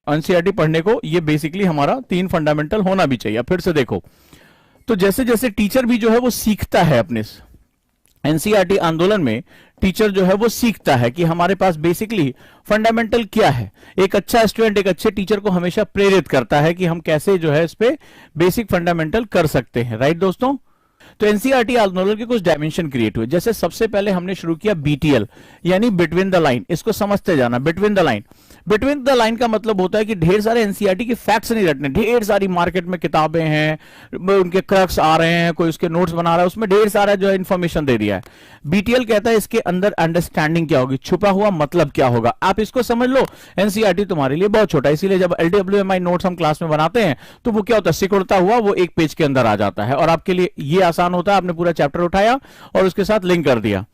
NCERT पढ़ने को ये बेसिकली हमारा 3 फंडामेंटल होना भी चाहिए। फिर से देखो, तो जैसे जैसे टीचर भी जो है वो सीखता है, अपने एनसीईआरटी आंदोलन में टीचर जो है वो सीखता है कि हमारे पास बेसिकली फंडामेंटल क्या है। एक अच्छा स्टूडेंट एक अच्छे टीचर को हमेशा प्रेरित करता है कि हम कैसे जो है इस पे बेसिक फंडामेंटल कर सकते हैं। राइट दोस्तों, तो एनसीईआरटी आंदोलन के कुछ डायमेंशन क्रिएट हुए। जैसे सबसे पहले हमने शुरू किया बीटीएल, यानी बिटवीन द लाइन। इसको समझते जाना, between the line. Between the line का मतलब होता है कि ढेर सारे एनसीईआरटी के फैक्ट्स नहीं रटने। ढेर सारी मार्केट में किताबें हैं, उनके क्रक्स आ रहे हैं, कोई उसके नोट्स बना रहा है, उसमें ढेर सारा जो है इंफॉर्मेशन दे दिया है। बीटीएल कहता है इसके अंदर अंडरस्टैंडिंग क्या होगी, छुपा हुआ मतलब क्या होगा, आप इसको समझ लो। एनसीईआरटी तुम्हारे लिए बहुत छोटा है, इसीलिए जब एलडब्ल्यूएमआई नोट्स हम क्लास में बनाते हैं तो वो क्या होता है, सिकुड़ता हुआ वो एक पेज के अंदर आ जाता है, और आपके लिए ये आसान होता है। आपने पूरा चैप्टर उठाया और उसके साथ लिंक कर दिया।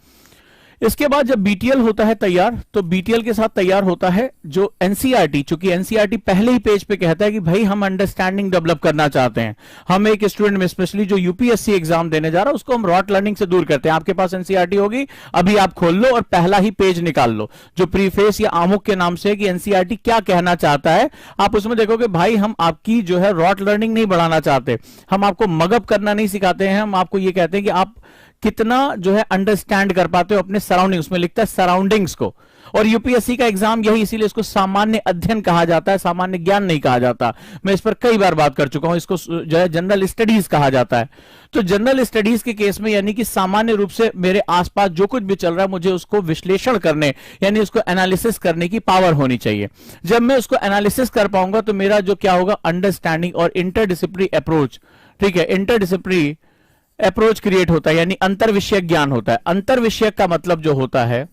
इसके बाद जब बीटीएल होता है तैयार, तो बीटीएल के साथ तैयार होता है जो एनसीईआरटी। चूंकि एनसीईआरटी पहले ही पेज पे कहता है कि भाई हम अंडरस्टैंडिंग डेवलप करना चाहते हैं, हम एक स्टूडेंट में स्पेशली जो यूपीएससी एग्जाम देने जा रहा है उसको हम रॉट लर्निंग से दूर करते हैं। आपके पास एनसीईआरटी होगी, अभी आप खोल लो और पहला ही पेज निकाल लो जो प्रीफेस या आमुख के नाम से है कि एनसीईआरटी क्या कहना चाहता है। आप उसमें देखोगे भाई हम आपकी जो है रॉट लर्निंग नहीं बढ़ाना चाहते, हम आपको मगअप करना नहीं सिखाते हैं, हम आपको ये कहते हैं कि आप कितना जो है अंडरस्टैंड कर पाते हो अपने सराउंडिंग। उसमें लिखता है सराउंडिंग्स को। और यूपीएससी का एग्जाम यही, इसीलिए इसको सामान्य अध्ययन कहा जाता है, सामान्य ज्ञान नहीं कहा जाता। मैं इस पर कई बार बात कर चुका हूं, इसको जो है जनरल स्टडीज कहा जाता है। तो जनरल स्टडीज के केस में यानी कि सामान्य रूप से मेरे आसपास जो कुछ भी चल रहा है मुझे उसको विश्लेषण करने यानी उसको एनालिसिस करने की पावर होनी चाहिए। जब मैं उसको एनालिसिस कर पाऊंगा तो मेरा जो क्या होगा, अंडरस्टैंडिंग और इंटरडिसिप्लिनरी अप्रोच, ठीक है, इंटरडिसिप्लिनरी अप्रोच क्रिएट होता है, यानी अंतर विषयक ज्ञान होता है। अंतर विषयक का मतलब जो होता है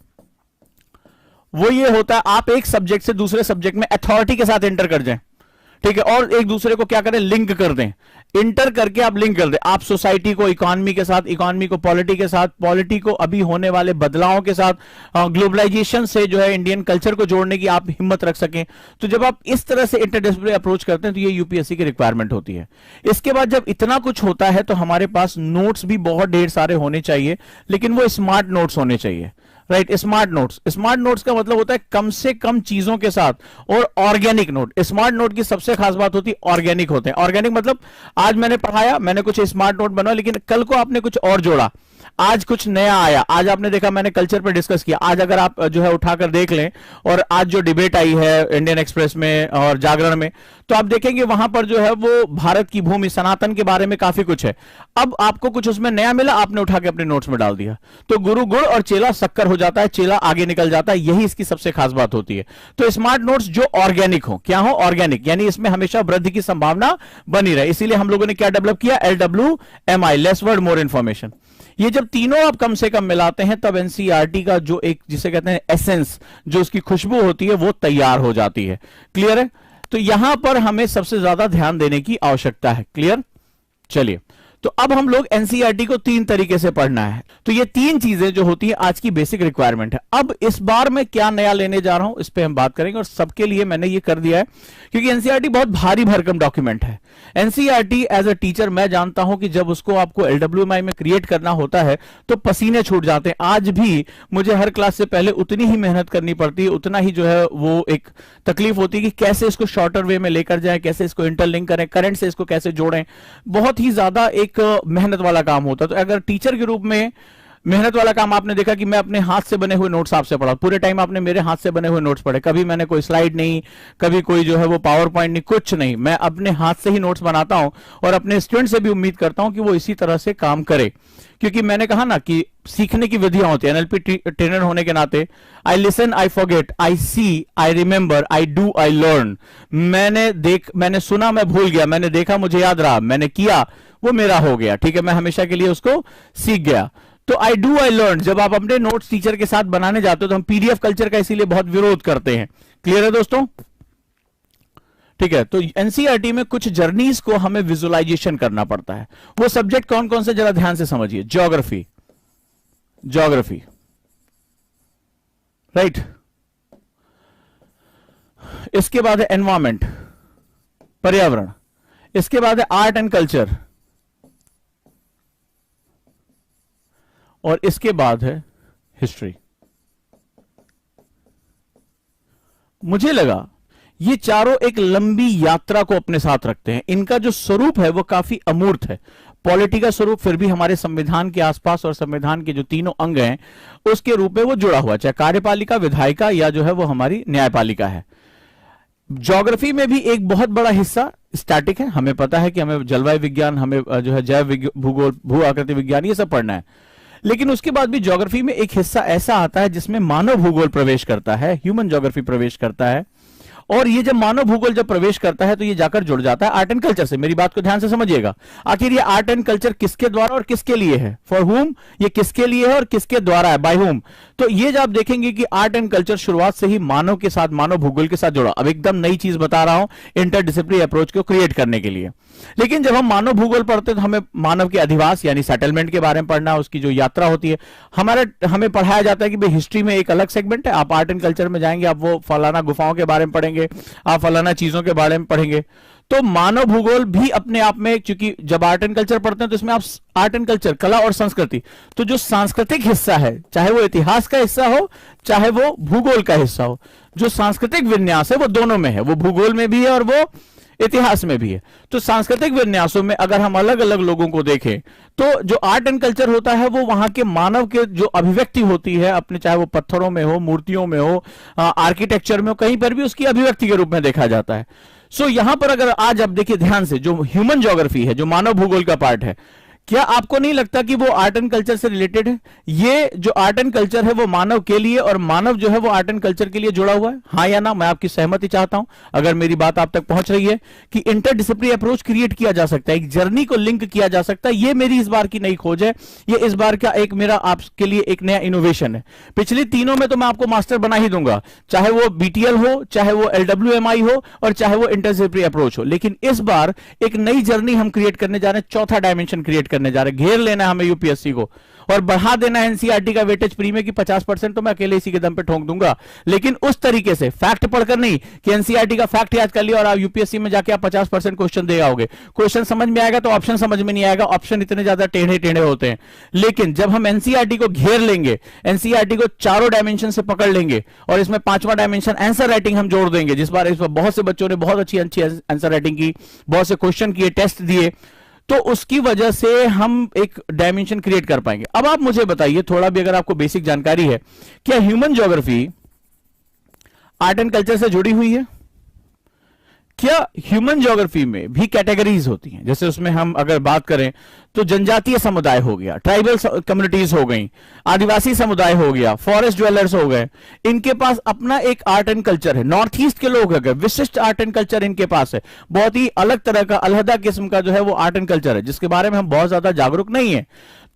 वो ये होता है आप एक सब्जेक्ट से दूसरे सब्जेक्ट में अथॉरिटी के साथ एंटर कर जाएं, ठीक है, और एक दूसरे को क्या करें, लिंक कर दें। इंटर करके आप लिंक कर दें, आप सोसाइटी को इकोनॉमी के साथ, इकोनॉमी को पॉलिटी के साथ, पॉलिटी को अभी होने वाले बदलावों के साथ, ग्लोबलाइजेशन से जो है इंडियन कल्चर को जोड़ने की आप हिम्मत रख सकें। तो जब आप इस तरह से इंटरडिसिप्लिनरी अप्रोच करते हैं तो ये यूपीएससी की रिक्वायरमेंट होती है। इसके बाद जब इतना कुछ होता है तो हमारे पास नोट्स भी बहुत ढेर सारे होने चाहिए, लेकिन वो स्मार्ट नोट्स होने चाहिए। Right, smart notes. Smart notes का मतलब होता है कम से कम चीजों के साथ, और ऑर्गेनिक नोट। स्मार्ट नोट की सबसे खास बात होती है ऑर्गेनिक होते हैं। ऑर्गेनिक मतलब आज मैंने पढ़ाया, मैंने कुछ स्मार्ट नोट बनाया, लेकिन कल को आपने कुछ और जोड़ा, आज कुछ नया आया, आज आपने देखा मैंने कल्चर पर डिस्कस किया। आज अगर आप जो है उठाकर देख लें, और आज जो डिबेट आई है इंडियन एक्सप्रेस में और जागरण में, तो आप देखेंगे वहां पर जो है वो भारत की भूमि, सनातन के बारे में काफी कुछ है। अब आपको कुछ उसमें नया मिला, आपने उठा के अपने नोट्स में डाल दिया, तो गुरु गुड़ और चेला शक्कर हो जाता है, चेला आगे निकल जाता है। यही इसकी सबसे खास बात होती है। तो स्मार्ट नोट्स जो ऑर्गेनिक हो, क्या हो, ऑर्गेनिक, यानी इसमें हमेशा वृद्धि की संभावना बनी रहे। इसीलिए हम लोगों ने क्या डेवलप किया, LWMI, less word more information. ये जब तीनों आप कम से कम मिलाते हैं तब एनसीईआरटी का जो एक जिसे कहते हैं एसेंस, जो उसकी खुशबू होती है वो तैयार हो जाती है। क्लियर है? तो यहां पर हमें सबसे ज्यादा ध्यान देने की आवश्यकता है। क्लियर? चलिए, तो अब हम लोग एनसीईआरटी को 3 तरीके से पढ़ना है। तो ये 3 चीजें जो होती है आज की बेसिक रिक्वायरमेंट है। अब इस बार मैं क्या नया लेने जा रहा हूं इस पे हम बात करेंगे, और सबके लिए मैंने ये कर दिया है क्योंकि एनसीईआरटी बहुत भारी भरकम डॉक्यूमेंट है। एनसीईआरटी एज अ टीचर मैं जानता हूं कि जब उसको आपको एलडब्ल्यूएमआई में क्रिएट करना होता है तो पसीने छूट जाते हैं। आज भी मुझे हर क्लास से पहले उतनी ही मेहनत करनी पड़ती है, उतना ही जो है वो एक तकलीफ होती है कि कैसे इसको शॉर्टर वे में लेकर जाएं, कैसे इसको इंटरलिंक करें, करंट से इसको कैसे जोड़ें। बहुत ही ज्यादा एक मेहनत वाला काम होता है। तो अगर टीचर के रूप में मेहनत वाला काम आपने देखा कि मैं अपने हाथ से बने हुए नोट्स आपसे पढ़ा, पूरे टाइम आपने मेरे हाथ से बने हुए नोट्स पढ़े, कभी मैंने कोई स्लाइड नहीं, कभी कोई जो है वो पावर पॉइंट नहीं, कुछ नहीं, मैं अपने हाथ से ही नोट्स बनाता हूं और अपने स्टूडेंट से भी उम्मीद करता हूं कि वो इसी तरह से काम करे। क्योंकि मैंने कहा ना कि सीखने की विधियां होती है, एनएलपी ट्रेनर होने के नाते I listen, I forget, I see, I remember, I do, I learn. मैंने सुना, मैं भूल गया, मैंने देखा, मुझे याद रहा, मैंने किया, वो मेरा हो गया। ठीक है, मैं हमेशा के लिए उसको सीख गया। तो आई डू, आई लर्न, जब आप अपने नोट्स टीचर के साथ बनाने जाते हो तो हम पीडीएफ कल्चर का इसीलिए बहुत विरोध करते हैं। क्लियर है दोस्तों? ठीक है, तो एनसीईआरटी में कुछ जर्नीज को हमें विजुअलाइजेशन करना पड़ता है। वो सब्जेक्ट कौन कौन से, जरा ध्यान से समझिए। Geography, geography, right. इसके बाद है एनवायरमेंट, पर्यावरण। इसके बाद है आर्ट एंड कल्चर, और इसके बाद है हिस्ट्री। मुझे लगा ये चारों एक लंबी यात्रा को अपने साथ रखते हैं। इनका जो स्वरूप है वो काफी अमूर्त है। पॉलिटी का स्वरूप फिर भी हमारे संविधान के आसपास और संविधान के जो तीनों अंग हैं उसके रूप में वो जुड़ा हुआ, चाहे कार्यपालिका, विधायिका या जो है वो हमारी न्यायपालिका है। ज्योग्राफी में भी एक बहुत बड़ा हिस्सा स्टैटिक है। हमें पता है कि हमें जलवायु विज्ञान, हमें जो है जैव भूगोल, भू आकृति विज्ञान, ये सब पढ़ना है। लेकिन उसके बाद भी ज्योग्राफी में एक हिस्सा ऐसा आता है जिसमें मानव भूगोल प्रवेश करता है, ह्यूमन ज्योग्राफी प्रवेश करता है। और ये जब मानव भूगोल जब प्रवेश करता है तो ये जाकर जुड़ जाता है आर्ट एंड कल्चर से। मेरी बात को ध्यान से समझिएगा। आखिर ये आर्ट एंड कल्चर किसके द्वारा और किसके लिए है, फॉर हुम, ये किसके लिए है और किसके द्वारा है, बाय हुम। तो ये जब आप देखेंगे कि आर्ट एंड कल्चर शुरुआत से ही मानव के साथ, मानव भूगोल के साथ जुड़ा। अब एकदम नई चीज बता रहा हूं इंटरडिसिप्लिनरी अप्रोच को क्रिएट करने के लिए। लेकिन जब हम मानव भूगोल पढ़ते हैं तो हमें मानव के अधिवास यानी सेटलमेंट के बारे में पढ़ना, उसकी जो यात्रा होती है। हमें पढ़ाया जाता है कि भाई हिस्ट्री में एक अलग सेगमेंट है, आप आर्ट एंड कल्चर में जाएंगे, आप वो फलाना गुफाओं के बारे में पढ़ेंगे, आप फलाना चीजों के बारे में पढ़ेंगे। तो मानव भूगोल भी अपने आप में, क्योंकि जब आर्ट एंड कल्चर पढ़ते हैं तो इसमें आप आर्ट एंड कल्चर, कला और संस्कृति, तो जो सांस्कृतिक हिस्सा है, चाहे वो इतिहास का हिस्सा हो चाहे वो भूगोल का हिस्सा हो, जो सांस्कृतिक विन्यास है वो दोनों में है, वो भूगोल में भी है और वो इतिहास में भी है। तो सांस्कृतिक विन्यासों में अगर हम अलग अलग लोगों को देखें तो जो आर्ट एंड कल्चर होता है वो वहां के मानव के जो अभिव्यक्ति होती है अपने, चाहे वो पत्थरों में हो, मूर्तियों में हो, आर्किटेक्चर में हो, कहीं पर भी उसकी अभिव्यक्ति के रूप में देखा जाता है। सो यहां पर अगर आज आप देखिए ध्यान से, जो ह्यूमन ज्योग्राफी है, जो मानव भूगोल का पार्ट है, क्या आपको नहीं लगता कि वो आर्ट एंड कल्चर से रिलेटेड है? ये जो आर्ट एंड कल्चर है वो मानव के लिए और मानव जो है वो आर्ट एंड कल्चर के लिए जुड़ा हुआ है, हाँ या ना? मैं आपकी सहमति चाहता हूं अगर मेरी बात आप तक पहुंच रही है कि इंटरडिसिप्लिनरी अप्रोच क्रिएट किया जा सकता है, एक जर्नी को लिंक किया जा सकता है। ये मेरी इस बार की नई खोज है, ये इस बार का एक मेरा आपके लिए एक नया इनोवेशन है। पिछली तीनों में तो मैं आपको मास्टर बना ही दूंगा, चाहे वो बीटीएल हो, चाहे वो एलडब्ल्यूएमआई हो और चाहे वो इंटरडिसिप्लिनरी अप्रोच हो। लेकिन इस बार एक नई जर्नी हम क्रिएट करने जा रहे हैं, चौथा डायमेंशन क्रिएट करने जा रहे हैं। घेर लेना हमें यूपीएससी को और बढ़ा देना एनसीईआरटी का वेटेज प्रीमियम की 50% तो मैं अकेले इसी के दम पे ठोक दूंगा। लेकिन उस तरीके से फैक्ट पढ़कर नहीं कि एनसीईआरटी का फैक्ट याद कर लिया और आप यूपीएससी में जाके आप 50% क्वेश्चन दे आओगे। क्वेश्चन समझ में आएगा तो ऑप्शन समझ में नहीं आएगा, ऑप्शन इतने ज्यादा टेढ़े टेढ़े होते हैं। लेकिन जब हम एनसीईआरटी को घेर लेंगे, एनसीईआरटी को चारों डायमेंशन से पकड़ लेंगे और इसमें पांचवा डायमेंशन आंसर राइटिंग हम जोड़ देंगे, जिस बार इस बार बहुत से बच्चों ने बहुत अच्छी आंसर राइटिंग की, बहुत से क्वेश्चन किए, टेस्ट दिए, तो उसकी वजह से हम एक डायमेंशन क्रिएट कर पाएंगे। अब आप मुझे बताइए, थोड़ा भी अगर आपको बेसिक जानकारी है, क्या human geography art and culture से जुड़ी हुई है? क्या ह्यूमन ज्योग्राफी में भी कैटेगरीज होती हैं? जैसे उसमें हम अगर बात करें तो जनजातीय समुदाय हो गया, ट्राइबल कम्युनिटीज हो गई, आदिवासी समुदाय हो गया, फॉरेस्ट ड्वेलर्स हो गए, इनके पास अपना एक आर्ट एंड कल्चर है। नॉर्थ ईस्ट के लोग अगर विशिष्ट आर्ट एंड कल्चर इनके पास है, बहुत ही अलग तरह का, अलहदा किस्म का जो है वो आर्ट एंड कल्चर है, जिसके बारे में हम बहुत ज्यादा जागरूक नहीं है।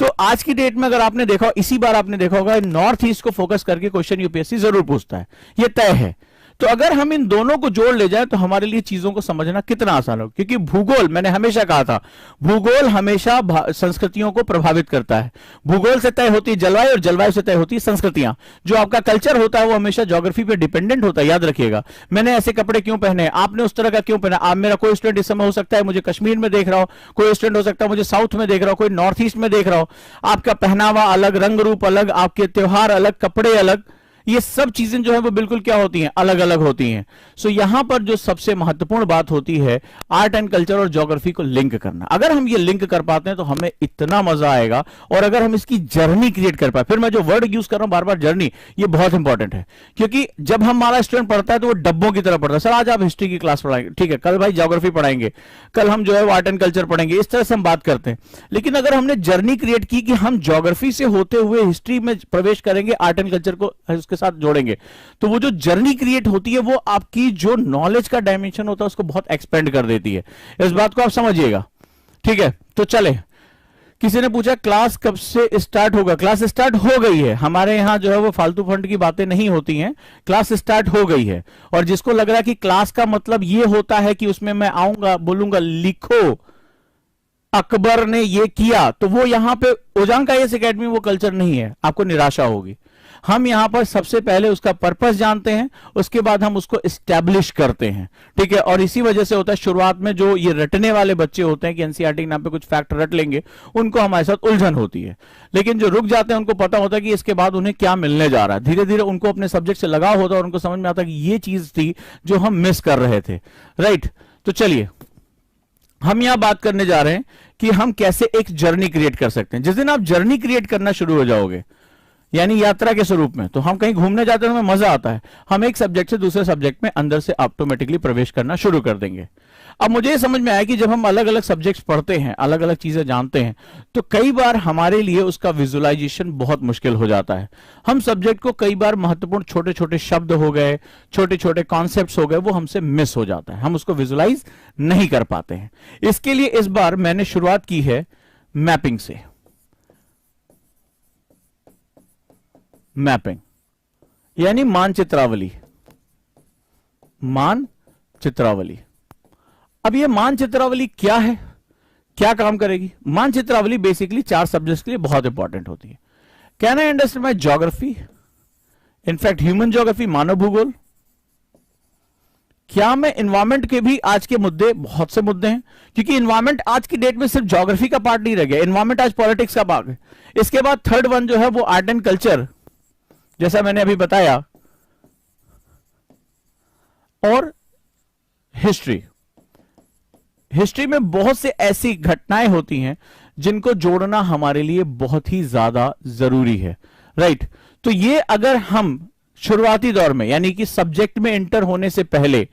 तो आज की डेट में अगर आपने देखा, इसी बार आपने देखा होगा, नॉर्थ ईस्ट को फोकस करके क्वेश्चन यूपीएससी जरूर पूछता है, ये तय है। तो अगर हम इन दोनों को जोड़ ले जाए तो हमारे लिए चीजों को समझना कितना आसान हो, क्योंकि भूगोल, मैंने हमेशा कहा था, भूगोल हमेशा संस्कृतियों को प्रभावित करता है। भूगोल से तय होती है जलवायु और जलवायु से तय होती है संस्कृतियां। जो आपका कल्चर होता है वो हमेशा ज्योग्राफी पे डिपेंडेंट होता है, याद रखिएगा। मैंने ऐसे कपड़े क्यों पहने, आपने उस तरह का क्यों पहना। आप, मेरा कोई स्टूडेंट इस समय हो सकता है मुझे कश्मीर में देख रहा हो, कोई स्टूडेंट हो सकता है मुझे साउथ में देख रहा हो, कोई नॉर्थ ईस्ट में देख रहा हो। आपका पहनावा अलग, रंग रूप अलग, आपके त्योहार अलग, कपड़े अलग, ये सब चीजें जो है वो बिल्कुल क्या होती हैं, अलग अलग होती हैं। सो यहां पर जो सबसे महत्वपूर्ण बात होती है, आर्ट एंड कल्चर और ज्योग्राफी को लिंक करना। अगर हम ये लिंक कर पाते हैं तो हमें इतना मजा आएगा। और अगर हम इसकी जर्नी क्रिएट कर पाए, फिर मैं जो वर्ड यूज कर रहा हूं बार बार, जर्नी, ये बहुत इंपॉर्टेंट है। क्योंकि जब हमारा स्टूडेंट पढ़ता है तो वो डब्बों की तरह पढ़ता है। सर आज आप हिस्ट्री की क्लास पढ़ाएंगे, ठीक है, कल भाई ज्योग्राफी पढ़ाएंगे, कल हम जो है वो आर्ट एंड कल्चर पढ़ेंगे, इस तरह से हम बात करते हैं। लेकिन अगर हमने जर्नी क्रिएट की कि हम ज्योग्राफी से होते हुए हिस्ट्री में प्रवेश करेंगे, आर्ट एंड कल्चर को उसके साथ जोड़ेंगे, तो वो जो जर्नी क्रिएट होती है वो आपकी जो नॉलेज का डायमेंशन होता है उसको बहुत एक्सपेंड कर देती है। इस बात को आप समझिएगा, ठीक है। तो चले, किसी ने पूछा क्लास कब से स्टार्ट होगा। क्लास स्टार्ट हो गई है। हमारे यहां जो है वो फालतू फंड की बातें नहीं होती हैं, क्लास स्टार्ट हो गई है। और जिसको लग रहा है कि क्लास का मतलब ये होता है कि उसमें मैं आऊंगा, बोलूंगा लिखो अकबर ने ये किया, तो वो यहां पे ओजांग आईएएस एकेडमी वो कल्चर नहीं है, आपको निराशा होगी। हम यहां पर सबसे पहले उसका पर्पस जानते हैं, उसके बाद हम उसको एस्टैब्लिश करते हैं, ठीक है। और इसी वजह से होता है शुरुआत में जो ये रटने वाले बच्चे होते हैं कि एनसीईआरटी के नाम पे कुछ फैक्ट रट लेंगे, उनको हमारे साथ उलझन होती है। लेकिन जो रुक जाते हैं उनको पता होता है कि इसके बाद उन्हें क्या मिलने जा रहा है। धीरे धीरे उनको अपने सब्जेक्ट से लगाव होता है और उनको समझ में आता है कि ये चीज थी जो हम मिस कर रहे थे, राइट। तो चलिए हम यहां बात करने जा रहे हैं कि हम कैसे एक जर्नी क्रिएट कर सकते हैं। जिस दिन आप जर्नी क्रिएट करना शुरू हो जाओगे, यानी यात्रा के स्वरूप में, तो हम कहीं घूमने जाते हैं हमें मजा आता है, हम एक सब्जेक्ट से दूसरे सब्जेक्ट में अंदर से ऑटोमेटिकली प्रवेश करना शुरू कर देंगे। अब मुझे ये समझ में आया कि जब हम अलग अलग सब्जेक्ट्स पढ़ते हैं, अलग अलग चीजें जानते हैं, तो कई बार हमारे लिए उसका विजुअलाइजेशन बहुत मुश्किल हो जाता है। हम सब्जेक्ट को कई बार महत्वपूर्ण छोटे छोटे शब्द हो गए, छोटे छोटे कॉन्सेप्ट्स हो गए, वो हमसे मिस हो जाता है, हम उसको विजुअलाइज नहीं कर पाते हैं। इसके लिए इस बार मैंने शुरुआत की है मैपिंग से। मैपिंग यानी मानचित्रावली। मानचित्रावली, अब ये मानचित्रावली क्या है, क्या काम करेगी? मानचित्रावली बेसिकली 4 सब्जेक्ट्स के लिए बहुत इंपॉर्टेंट होती है। Can I understand my geography, in fact human geography, मानव भूगोल। क्या मैं इन्वायरमेंट के भी, आज के मुद्दे बहुत से मुद्दे हैं, क्योंकि इन्वायरमेंट आज की डेट में सिर्फ ज्योग्राफी का पार्ट नहीं रह गया, इन्वायरमेंट आज पॉलिटिक्स का पार्ट है। इसके बाद थर्ड वन जो है वो आर्ट एंड कल्चर, जैसा मैंने अभी बताया, और हिस्ट्री। हिस्ट्री में बहुत से ऐसी घटनाएं होती हैं जिनको जोड़ना हमारे लिए बहुत ही ज्यादा जरूरी है, राइट। तो ये अगर हम शुरुआती दौर में, यानी कि सब्जेक्ट में एंटर होने से पहले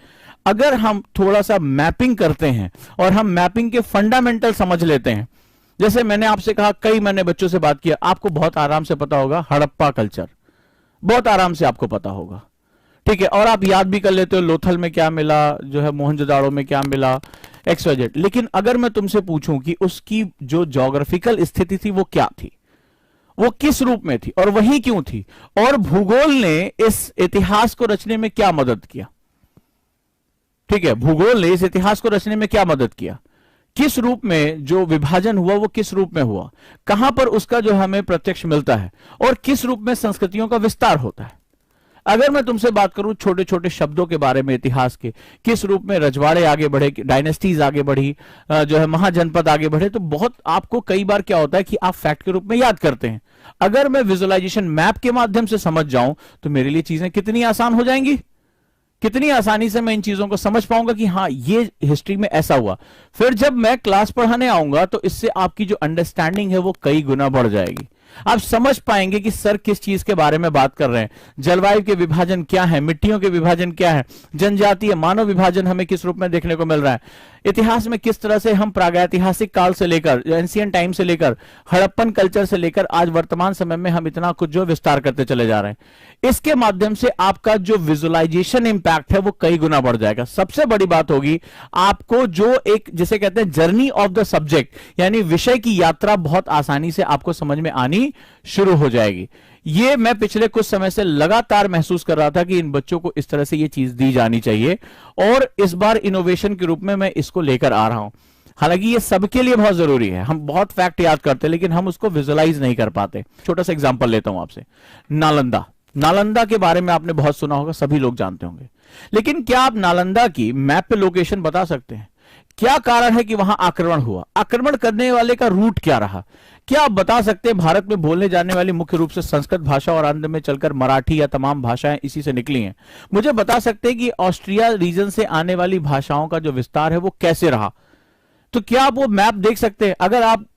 अगर हम थोड़ा सा मैपिंग करते हैं और हम मैपिंग के फंडामेंटल समझ लेते हैं, जैसे मैंने आपसे कहा, कई मैंने बच्चों से बात किया, आपको बहुत आराम से पता होगा हड़प्पा कल्चर, बहुत आराम से आपको पता होगा, ठीक है। और आप याद भी कर लेते हो लोथल में क्या मिला, जो है मोहनजोदाड़ो में क्या मिला, XYZ। लेकिन अगर मैं तुमसे पूछूं कि उसकी जो ज्योग्राफिकल स्थिति थी वो क्या थी, वो किस रूप में थी और वही क्यों थी, और भूगोल ने इस इतिहास को रचने में क्या मदद किया, ठीक है। भूगोल ने इस इतिहास को रचने में क्या मदद किया, किस रूप में जो विभाजन हुआ वो किस रूप में हुआ, कहां पर उसका जो हमें प्रत्यक्ष मिलता है, और किस रूप में संस्कृतियों का विस्तार होता है। अगर मैं तुमसे बात करूं छोटे छोटे शब्दों के बारे में, इतिहास के, किस रूप में रजवाड़े आगे बढ़े, डायनेस्टीज आगे बढ़ी, जो है महाजनपद आगे बढ़े, तो बहुत आपको कई बार क्या होता है कि आप फैक्ट के रूप में याद करते हैं। अगर मैं विजुअलाइजेशन मैप के माध्यम से समझ जाऊं तो मेरे लिए चीजें कितनी आसान हो जाएंगी, कितनी आसानी से मैं इन चीजों को समझ पाऊंगा कि हाँ ये हिस्ट्री में ऐसा हुआ। फिर जब मैं क्लास पढ़ाने आऊंगा तो इससे आपकी जो अंडरस्टैंडिंग है वो कई गुना बढ़ जाएगी। आप समझ पाएंगे कि सर किस चीज के बारे में बात कर रहे हैं, जलवायु के विभाजन क्या है, मिट्टियों के विभाजन क्या है, जनजातीय मानव विभाजन हमें किस रूप में देखने को मिल रहा है, इतिहास में किस तरह से हम प्रागैतिहासिक काल से लेकर, एंशिएंट टाइम से लेकर, हड़प्पन कल्चर से लेकर आज वर्तमान समय में हम इतना कुछ जो विस्तार करते चले जा रहे हैं। इसके माध्यम से आपका जो विजुअलाइजेशन इंपैक्ट है वो कई गुना बढ़ जाएगा। सबसे बड़ी बात होगी आपको जो एक, जिसे कहते हैं जर्नी ऑफ द सब्जेक्ट, यानी विषय की यात्रा बहुत आसानी से आपको समझ में आनी शुरू हो जाएगी। ये मैं पिछले कुछ समय से लगातार महसूस कर रहा था कि इन बच्चों को इस तरह से ये चीज दी जानी चाहिए, और इस बार इनोवेशन के रूप में मैं इसको लेकर आ रहा हूं। हालांकि ये सबके लिए बहुत जरूरी है, हम बहुत फैक्ट याद करते हैं लेकिन हम उसको विजुअलाइज नहीं कर पाते। छोटा सा एग्जांपल लेता हूं आपसे, नालंदा। नालंदा के बारे में आपने बहुत सुना होगा, सभी लोग जानते होंगे, लेकिन क्या आप नालंदा की मैप पे लोकेशन बता सकते हैं? क्या कारण है कि वहां आक्रमण हुआ, आक्रमण करने वाले का रूट क्या रहा? क्या आप बता सकते हैं भारत में बोलने जाने वाली मुख्य रूप से संस्कृत भाषा और अंत में चलकर मराठी या तमाम भाषाएं इसी से निकली हैं? मुझे बता सकते हैं कि ऑस्ट्रिया रीजन से आने वाली भाषाओं का जो विस्तार है वो कैसे रहा? तो क्या आप वो मैप देख सकते हैं? अगर आप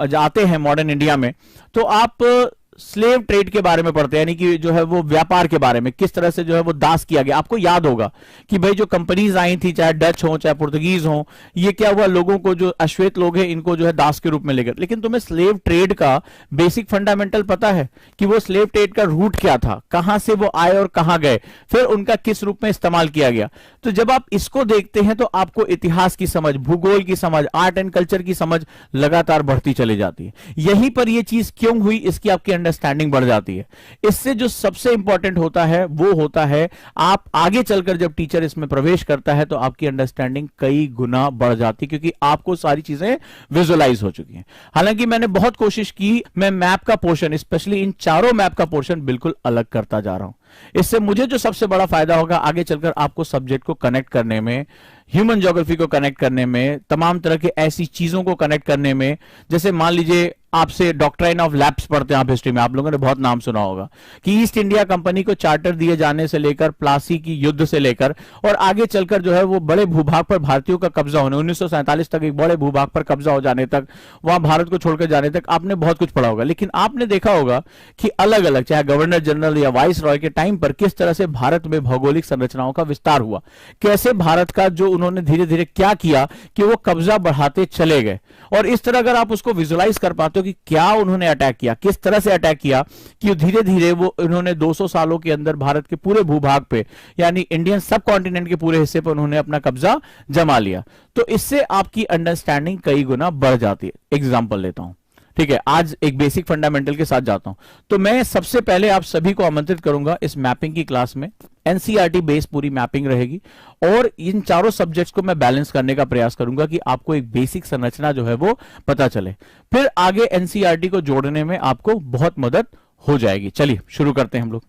जाते हैं मॉडर्न इंडिया में तो आप स्लेव ट्रेड के बारे में पढ़ते हैं, यानी कि जो है वो व्यापार के बारे में, किस तरह से जो है वो दास किया गया। आपको याद होगा कि भाई जो कंपनीज आई थी, चाहे डच हो चाहे पुर्तगीज हो, ये क्या हुआ, लोगों को, जो अश्वेत लोग हैं इनको जो है दास के रूप में लेकर। लेकिन तुम्हें स्लेव ट्रेड का बेसिक फंडामेंटल पता है कि वो स्लेव ट्रेड का रूट क्या था, कहां से वो आए और कहां गए, फिर उनका किस रूप में इस्तेमाल किया गया। तो जब आप इसको देखते हैं तो आपको इतिहास की समझ, भूगोल की समझ, आर्ट एंड कल्चर की समझ लगातार बढ़ती चली जाती है। यहीं पर यह चीज क्यों हुई, इसकी आपकी अंडरस्टैंडिंग बढ़ जाती है। इससे जो सबसे इंपॉर्टेंट होता है वो होता है आप आगे चलकर जब टीचर इसमें प्रवेश करता है तो आपकी अंडरस्टैंडिंग कई गुना बढ़ जाती है, क्योंकि आपको सारी चीजें विजुअलाइज हो चुकी हैं। हालांकि मैंने बहुत कोशिश की, मैं मैप का पोर्शन, स्पेशली इन चारों मैप का पोर्शन बिल्कुल अलग करता जा रहा हूं। इससे मुझे जो सबसे बड़ा फायदा होगा आगे चलकर आपको सब्जेक्ट को कनेक्ट करने में, ह्यूमन ज्योग्राफी को कनेक्ट करने में, तमाम तरह के ऐसी चीजों को कनेक्ट करने में, जैसे मान लीजिए आपसे डॉक्ट्राइन ऑफ लैप्स पढ़ते हैं आप हिस्ट्री में, आप लोगों ने बहुत नाम सुना होगा कि ईस्ट इंडिया कंपनी को चार्टर दिए जाने से लेकर प्लासी की युद्ध से लेकर और आगे चलकर जो है वो बड़े भूभाग पर भारतीयों का कब्जा होने, 1947 तक एक बड़े भूभाग पर कब्जा हो जाने तक, वहां भारत को छोड़कर जाने तक आपने बहुत कुछ पढ़ा होगा। लेकिन आपने देखा होगा कि अलग अलग, चाहे गवर्नर जनरल या वाइस रॉय के टाइम पर किस तरह से भारत में भौगोलिक संरचनाओं का विस्तार हुआ, कैसे भारत का जो उन्होंने धीरे धीरे क्या किया कि वो कब्जा बढ़ाते चले गए। और इस तरह अगर आप उसको विजुलाइज कर पाते हो कि क्या उन्होंने अटैक किया, किस तरह से अटैक किया, कि धीरे धीरे वो उन्होंने 200 सालों के अंदर भारत के पूरे भूभाग पे, यानी इंडियन सब कॉन्टिनेंट के पूरे हिस्से पर उन्होंने अपना कब्जा जमा लिया, तो इससे आपकी अंडरस्टैंडिंग कई गुना बढ़ जाती है। एग्जाम्पल लेता हूं, ठीक है, आज एक बेसिक फंडामेंटल के साथ जाता हूं। तो मैं सबसे पहले आप सभी को आमंत्रित करूंगा इस मैपिंग की क्लास में। एनसीईआरटी बेस्ड पूरी मैपिंग रहेगी और इन चारों सब्जेक्ट्स को मैं बैलेंस करने का प्रयास करूंगा कि आपको एक बेसिक संरचना जो है वो पता चले, फिर आगे एनसीईआरटी को जोड़ने में आपको बहुत मदद हो जाएगी। चलिए शुरू करते हैं हम लोग।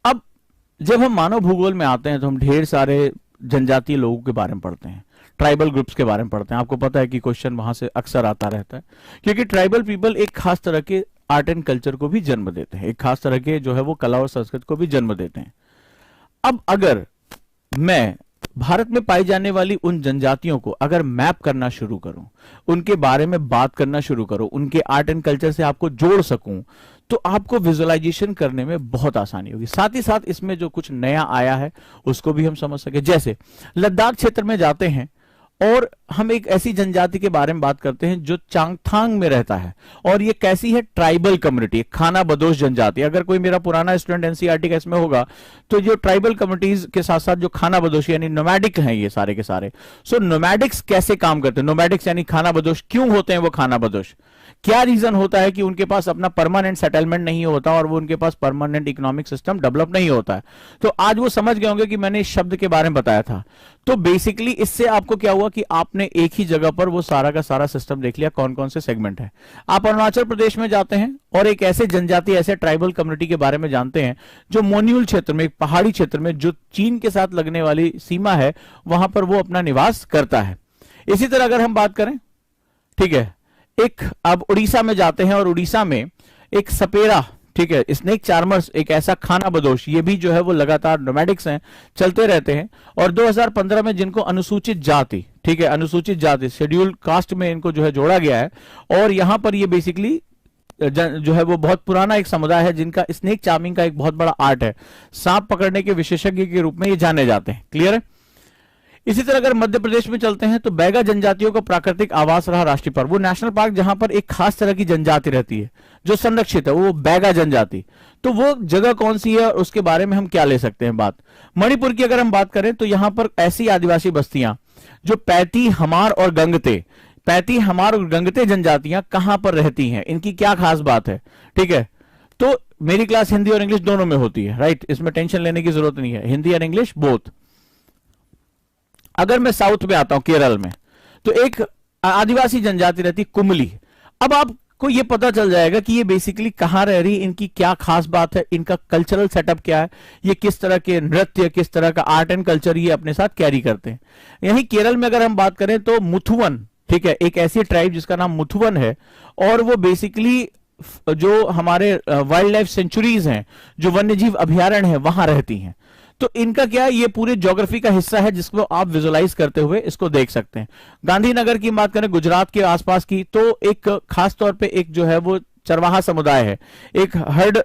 अब जब हम मानव भूगोल में आते हैं तो हम ढेर सारे जनजातीय लोगों के बारे में पढ़ते हैं, ट्राइबल ग्रुप्स के बारे में पढ़ते हैं। आपको पता है कि क्वेश्चन वहां से अक्सर आता रहता है, क्योंकि ट्राइबल पीपल एक खास तरह के आर्ट एंड कल्चर को भी जन्म देते हैं, एक खास तरह के जो है वो कला और संस्कृति को भी जन्म देते हैं। अब अगर मैं भारत में पाई जाने वाली उन जनजातियों को अगर मैप करना शुरू करूं, उनके बारे में बात करना शुरू करूं, उनके आर्ट एंड कल्चर से आपको जोड़ सकूं, तो आपको विजुअलाइजेशन करने में बहुत आसानी होगी। साथ ही साथ इसमें जो कुछ नया आया है उसको भी हम समझ सके। जैसे लद्दाख क्षेत्र में जाते हैं और हम एक ऐसी जनजाति के बारे में बात करते हैं जो चांगथांग में रहता है, और ये कैसी है, ट्राइबल कम्युनिटी, खाना बदोश जनजाति। अगर कोई मेरा पुराना स्टूडेंट एनसीईआरटी का इसमें होगा तो जो ट्राइबल कम्युनिटीज के साथ साथ जो खाना बदोश यानी नोमैडिक हैं ये सारे के सारे। सो नोमैडिक्स कैसे काम करते हैं, नोमैडिक्स यानी खाना बदोश क्यों होते हैं वो खाना बदोश, क्या रीजन होता है कि उनके पास अपना परमानेंट सेटलमेंट नहीं होता और वो उनके पास परमानेंट इकोनॉमिक सिस्टम डेवलप नहीं होता है। तो आज वो समझ गए होंगे कि मैंने इस शब्द के बारे में बताया था। तो बेसिकली इससे आपको क्या हुआ कि आपने एक ही जगह पर वो सारा का सारा सिस्टम देख लिया, कौन कौन से सेगमेंट है। आप अरुणाचल प्रदेश में जाते हैं और एक ऐसे जनजाति, ऐसे ट्राइबल कम्युनिटी के बारे में जानते हैं जो मोन्यूल क्षेत्र में, एक पहाड़ी क्षेत्र में जो चीन के साथ लगने वाली सीमा है, वहां पर वो अपना निवास करता है। इसी तरह अगर हम बात करें, ठीक है, एक अब उड़ीसा में जाते हैं और उड़ीसा में एक सपेरा, ठीक है, स्नेक चार्मर्स, एक ऐसा खाना बदोश, ये भी जो है वो लगातार नोमैडिक्स हैं, चलते रहते हैं। और 2015 में जिनको अनुसूचित जाति, ठीक है, अनुसूचित जाति शेड्यूल्ड कास्ट में इनको जो है जोड़ा गया है, और यहां पर ये बेसिकली जो है वो बहुत पुराना एक समुदाय है जिनका स्नेक चार्मिंग का एक बहुत बड़ा आर्ट है, सांप पकड़ने के विशेषज्ञ के रूप में ये जाने जाते हैं। क्लियर है। इसी तरह अगर मध्य प्रदेश में चलते हैं तो बैगा जनजातियों का प्राकृतिक आवास रहा राष्ट्रीय पार्क, वो नेशनल पार्क जहां पर एक खास तरह की जनजाति रहती है जो संरक्षित है, वो बैगा जनजाति। तो वो जगह कौन सी है और उसके बारे में हम क्या ले सकते हैं बात। मणिपुर की अगर हम बात करें तो यहां पर ऐसी आदिवासी बस्तियां जो पैती, हमार और गंगते, पैती, हमार और गंगते जनजातियां कहां पर रहती हैं, इनकी क्या खास बात है, ठीक है। तो मेरी क्लास हिंदी और इंग्लिश दोनों में होती है, राइट, इसमें टेंशन लेने की जरूरत नहीं है, हिंदी और इंग्लिश बोथ। अगर मैं साउथ में आता हूं, केरल में, तो एक आदिवासी जनजाति रहती कुमली। अब आपको यह पता चल जाएगा कि ये बेसिकली कहां रह रही, इनकी क्या खास बात है, इनका कल्चरल सेटअप क्या है, ये किस तरह के नृत्य, किस तरह का आर्ट एंड कल्चर ये अपने साथ कैरी करते हैं। यही केरल में अगर हम बात करें तो मुथुवन, ठीक है, एक ऐसी ट्राइब जिसका नाम मुथुवन है, और वो बेसिकली जो हमारे वाइल्ड लाइफ सेंचुरीज हैं, जो वन्यजीव अभयारण्य है, वहां रहती हैं। तो इनका क्या, ये पूरे ज्योग्राफी का हिस्सा है जिसको आप विजुलाइज करते हुए इसको देख सकते हैं। गांधीनगर की बात करें, गुजरात के आसपास की, तो एक खास तौर पे एक जो है वो चरवाहा समुदाय है, एक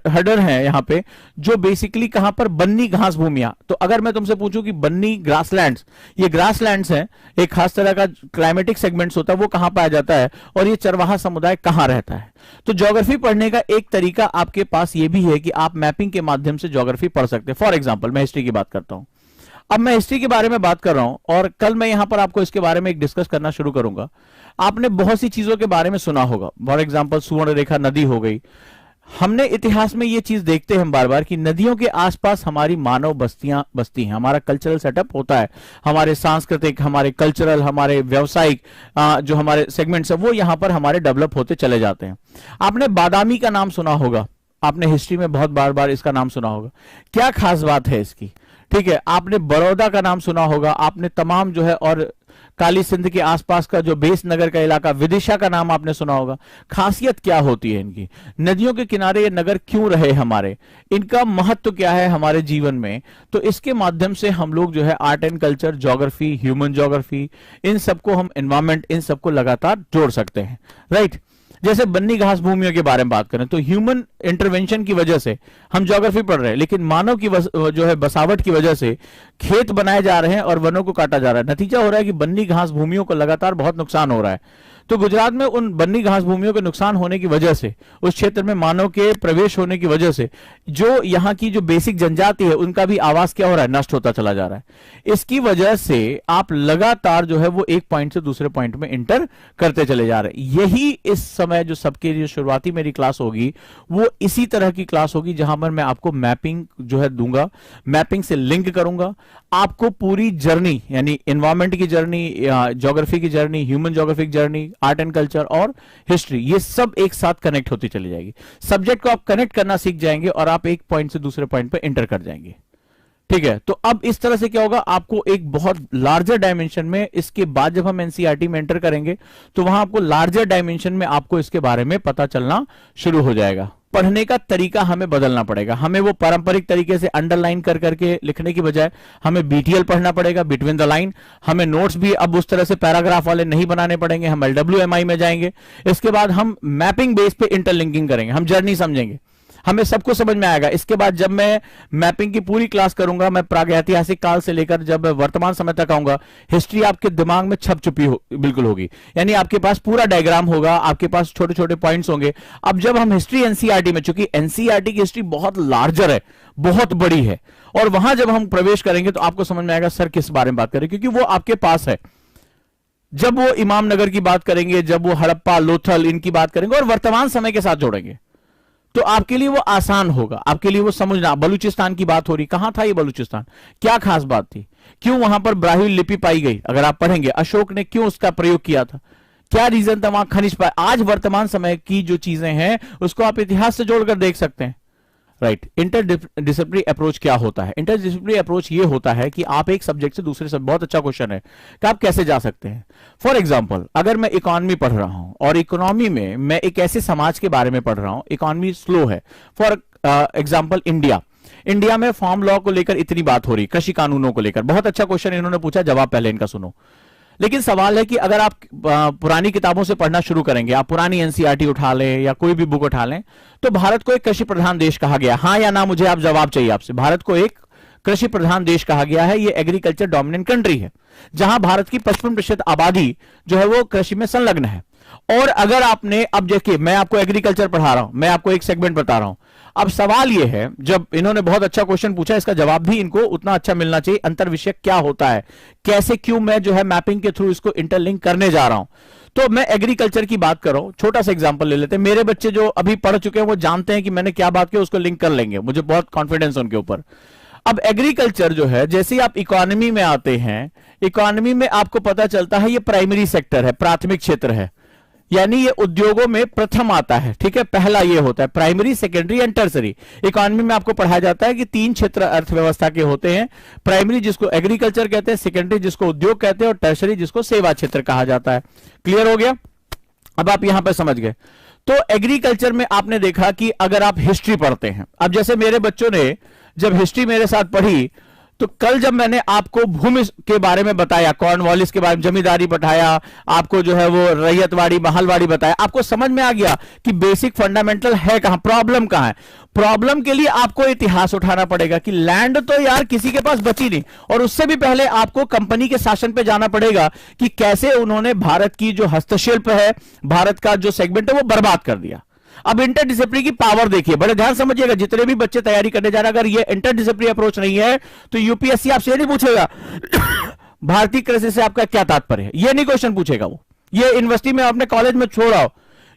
हर्डर है यहाँ पे, जो बेसिकली कहां पर, बन्नी घास भूमियां। तो अगर मैं तुमसे पूछूं कि बन्नी ग्रासलैंड्स, ये ग्रासलैंड्स हैं, एक खास तरह का क्लाइमेटिक सेगमेंट्स होता है, वो कहां पाया जाता है और ये चरवाहा समुदाय कहां रहता है। तो ज्योग्राफी पढ़ने का एक तरीका आपके पास ये भी है कि आप मैपिंग के माध्यम से ज्योग्राफी पढ़ सकते हैं। फॉर एग्जाम्पल मैं हिस्ट्री की बात करता हूं, अब मैं हिस्ट्री के बारे में बात कर रहा हूं और कल मैं यहां पर आपको इसके बारे में एक डिस्कस करना शुरू करूंगा। आपने बहुत सी चीजों के बारे में सुना होगा, फॉर एग्जाम्पल सुवर्ण रेखा नदी हो गई, हमने इतिहास में ये चीज देखते हैं हम बार बार कि नदियों के आसपास हमारी मानव बस्ती हैं, हमारा कल्चरल सेटअप होता है, हमारे सांस्कृतिक, हमारे कल्चरल, हमारे व्यावसायिक जो हमारे सेगमेंट्स है वो यहां पर हमारे डेवलप होते चले जाते हैं। आपने बादामी का नाम सुना होगा, आपने हिस्ट्री में बहुत बार बार इसका नाम सुना होगा। क्या खास बात है इसकी? ठीक है, आपने बड़ौदा का नाम सुना होगा, आपने तमाम जो है और काली सिंध के आसपास का जो बेस नगर का इलाका विदिशा का नाम आपने सुना होगा। खासियत क्या होती है इनकी? नदियों के किनारे ये नगर क्यों रहे हमारे, इनका महत्व क्या है हमारे जीवन में? तो इसके माध्यम से हम लोग जो है art and culture, geography, human geography, इन सबको हम एनवायरमेंट, इन सबको लगातार जोड़ सकते हैं, राइट। जैसे बन्नी घास भूमियों के बारे में बात करें तो ह्यूमन इंटरवेंशन की वजह से हम ज्योग्राफी पढ़ रहे हैं, लेकिन मानव की जो है बसावट की वजह से खेत बनाए जा रहे हैं और वनों को काटा जा रहा है। नतीजा हो रहा है कि बन्नी घास भूमियों को लगातार बहुत नुकसान हो रहा है। तो गुजरात में उन बन्नी घास भूमियों के नुकसान होने की वजह से, उस क्षेत्र में मानव के प्रवेश होने की वजह से जो यहाँ की जो बेसिक जनजाति है उनका भी आवास क्या हो रहा है, नष्ट होता चला जा रहा है। इसकी वजह से आप लगातार जो है वो एक पॉइंट से दूसरे पॉइंट में इंटर करते चले जा रहे हैं। यही इस समय जो सबके लिए शुरुआती मेरी क्लास होगी वो इसी तरह की क्लास होगी जहां पर मैं आपको मैपिंग जो है दूंगा, मैपिंग से लिंक करूंगा, आपको पूरी जर्नी यानी एनवायरमेंट की जर्नी, ज्योग्राफी की journey, human geographic journey, art and culture और हिस्ट्री, ये सब एक साथ कनेक्ट होती चली जाएगी। सब्जेक्ट को आप कनेक्ट करना सीख जाएंगे और आप एक पॉइंट से दूसरे पॉइंट पे एंटर कर जाएंगे, ठीक है। तो अब इस तरह से क्या होगा, आपको एक बहुत लार्जर डायमेंशन में, इसके बाद जब हम एनसीईआरटी में एंटर करेंगे तो वहां आपको लार्जर डायमेंशन में आपको इसके बारे में पता चलना शुरू हो जाएगा। पढ़ने का तरीका हमें बदलना पड़ेगा, हमें वो पारंपरिक तरीके से अंडरलाइन कर करके लिखने की बजाय हमें बीटीएल पढ़ना पड़ेगा, बिटवीन द लाइन। हमें नोट्स भी अब उस तरह से पैराग्राफ वाले नहीं बनाने पड़ेंगे, हम एलडब्ल्यूएमआई में जाएंगे। इसके बाद हम मैपिंग बेस पे इंटरलिंकिंग करेंगे, हम जर्नी समझेंगे, हमें सबको समझ में आएगा। इसके बाद जब मैं मैपिंग की पूरी क्लास करूंगा, मैं प्रागैतिहासिक काल से लेकर जब वर्तमान समय तक आऊंगा, हिस्ट्री आपके दिमाग में छप चुकी बिल्कुल होगी, यानी आपके पास पूरा डायग्राम होगा, आपके पास छोटे छोटे पॉइंट्स होंगे। अब जब हम हिस्ट्री एनसीईआरटी में, चूंकि एनसीईआरटी की हिस्ट्री बहुत लार्जर है, बहुत बड़ी है, और वहां जब हम प्रवेश करेंगे तो आपको समझ में आएगा सर किस बारे में बात करें, क्योंकि वो आपके पास है। जब वो इमाम नगर की बात करेंगे, जब वो हड़प्पा, लोथल, इनकी बात करेंगे और वर्तमान समय के साथ जोड़ेंगे तो आपके लिए वो आसान होगा, आपके लिए वो समझना। बलूचिस्तान की बात हो रही, कहां था ये बलूचिस्तान, क्या खास बात थी, क्यों वहां पर ब्राह्मी लिपि पाई गई, अगर आप पढ़ेंगे अशोक ने क्यों उसका प्रयोग किया था, क्या रीजन था, वहां खनिज पाए। आज वर्तमान समय की जो चीजें हैं उसको आप इतिहास से जोड़कर देख सकते हैं, राइट। इंटरडिसिप्लिनरी अप्रोच क्या होता है? इंटरडिसिप्लिनरी अप्रोच ये होता है कि आप एक सब्जेक्ट से दूसरे सब्जेक्ट, बहुत अच्छा क्वेश्चन है कि आप कैसे जा सकते हैं। फॉर एग्जांपल, अगर मैं इकोनॉमी पढ़ रहा हूं और इकोनॉमी में मैं एक ऐसे समाज के बारे में पढ़ रहा हूं, इकोनॉमी स्लो है, फॉर एग्जांपल इंडिया में फार्म लॉ को लेकर इतनी बात हो रही, कृषि कानूनों को लेकर, बहुत अच्छा क्वेश्चन इन्होंने पूछा, जवाब पहले इनका सुनो। लेकिन सवाल है कि अगर आप पुरानी किताबों से पढ़ना शुरू करेंगे, आप पुरानी एनसीईआरटी उठा लें या कोई भी बुक उठा लें, तो भारत को एक कृषि प्रधान देश कहा गया, हाँ या ना, मुझे आप जवाब चाहिए आपसे। भारत को एक कृषि प्रधान देश कहा गया है, ये एग्रीकल्चर डोमिनेंट कंट्री है, जहां भारत की 55% आबादी जो है वो कृषि में संलग्न है। और अगर आपने, अब देखिए मैं आपको एग्रीकल्चर पढ़ा रहा हूं, मैं आपको एक सेगमेंट बता रहा हूं। अब सवाल यह है, जब इन्होंने बहुत अच्छा क्वेश्चन पूछा, इसका जवाब भी इनको उतना अच्छा मिलना चाहिए, अंतर विषय क्या होता है, कैसे, क्यों मैं जो है मैपिंग के थ्रू इसको इंटरलिंक करने जा रहा हूं। तो मैं एग्रीकल्चर की बात कर रहा हूं, छोटा सा एग्जांपल ले लेते हैं। मेरे बच्चे जो अभी पढ़ चुके हैं वो जानते हैं कि मैंने क्या बात की, उसको लिंक कर लेंगे, मुझे बहुत कॉन्फिडेंस उनके ऊपर। अब एग्रीकल्चर जो है, जैसे ही आप इकोनॉमी में आते हैं, इकोनॉमी में आपको पता चलता है ये प्राइमरी सेक्टर है, प्राथमिक क्षेत्र है, यानी ये उद्योगों में प्रथम आता है, ठीक है। पहला ये होता है primary, secondary and tertiary. Economy में आपको पढ़ाया जाता है कि 3 क्षेत्र अर्थव्यवस्था के होते हैं, प्राइमरी जिसको एग्रीकल्चर कहते हैं, सेकेंडरी जिसको उद्योग कहते हैं, और टर्सरी जिसको सेवा क्षेत्र कहा जाता है। क्लियर हो गया? अब आप यहां पर समझ गए। तो एग्रीकल्चर में आपने देखा कि अगर आप हिस्ट्री पढ़ते हैं, अब जैसे मेरे बच्चों ने जब हिस्ट्री मेरे साथ पढ़ी, तो कल जब मैंने आपको भूमि के बारे में बताया, कॉर्नवालिस के बारे में, जमींदारी बताया, आपको जो है वो रैयतवाड़ी, महलवाड़ी बताया, आपको समझ में आ गया कि बेसिक फंडामेंटल है कहां, प्रॉब्लम कहां है। प्रॉब्लम के लिए आपको इतिहास उठाना पड़ेगा कि लैंड तो यार किसी के पास बची नहीं, और उससे भी पहले आपको कंपनी के शासन पे जाना पड़ेगा कि कैसे उन्होंने भारत की जो हस्तशिल्प है, भारत का जो सेगमेंट है वो बर्बाद कर दिया। अब इंटरडिसिप्लिनरी की पावर देखिए, बड़े ध्यान समझिएगा, जितने भी बच्चे तैयारी करने जा रहे हैं, अगर ये इंटरडिसिप्लिनरी अप्रोच नहीं है तो यूपीएससी आपसे ये नहीं पूछेगा भारतीय कृषि से आपका क्या तात्पर्य है, ये नहीं क्वेश्चन पूछेगा वो। ये यूनिवर्सिटी में आपने कॉलेज में छोड़ा हो,